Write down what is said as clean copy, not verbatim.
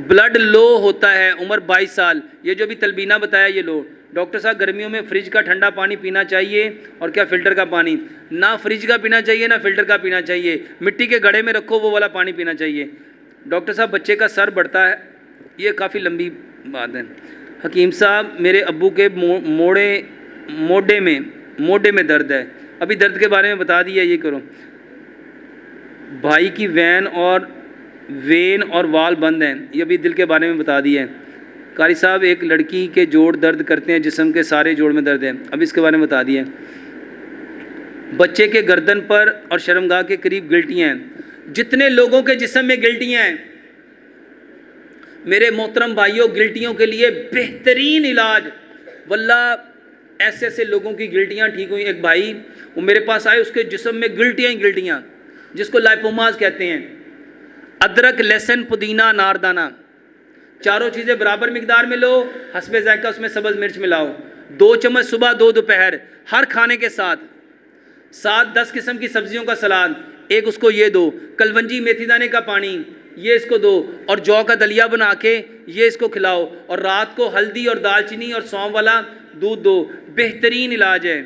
Blood لو ہوتا ہے، عمر 22 سال، یہ جو بھی تلبینہ بتایا یہ لو۔ ڈاکٹر صاحب گرمیوں میں فریج کا ٹھنڈا پانی پینا چاہیے اور کیا فلٹر کا پانی؟ نہ فریج کا پینا چاہیے نہ فلٹر کا پینا چاہیے، مٹی کے گھڑے میں رکھو وہ والا پانی پینا چاہیے۔ ڈاکٹر صاحب بچے کا سر بڑھتا ہے، یہ کافی لمبی بات ہے۔ حکیم صاحب میرے ابو کے موڈے میں درد ہے، ابھی درد کے بارے میں بتا دیا، یہ کرو۔ بھائی کی وین اور وال بند ہیں، یہ بھی دل کے بارے میں بتا دیا ہے۔ قاری صاحب ایک لڑکی کے جوڑ درد کرتے ہیں، جسم کے سارے جوڑ میں درد ہے، اب اس کے بارے میں بتا دیا ہے۔ بچے کے گردن پر اور شرمگاہ کے قریب گلٹیاں ہیں، جتنے لوگوں کے جسم میں گلٹیاں ہیں میرے محترم بھائیوں، گلٹیوں کے لیے بہترین علاج، واللہ ایسے ایسے لوگوں کی گلٹیاں ٹھیک ہوئی۔ ایک بھائی وہ میرے پاس آئے، اس کے جسم میں گلٹیاں ہی گلٹیاں، جس کو لائپوماز کہتے ہیں۔ ادرک، لہسن، پودینہ، اناردانہ، چاروں چیزیں برابر مقدار میں لو، حسب ذائقہ اس میں سبز مرچ ملاؤ، 2 چمچ صبح 2 دوپہر، ہر کھانے کے ساتھ 7-10 قسم کی سبزیوں کا سلاد، ایک اس کو یہ دو، کلونجی میتھی دانے کا پانی یہ اس کو دو، اور جو کا دلیا بنا کے یہ اس کو کھلاؤ، اور رات کو ہلدی اور دال چینی اور سونف والا دودھ دو، بہترین علاج ہے۔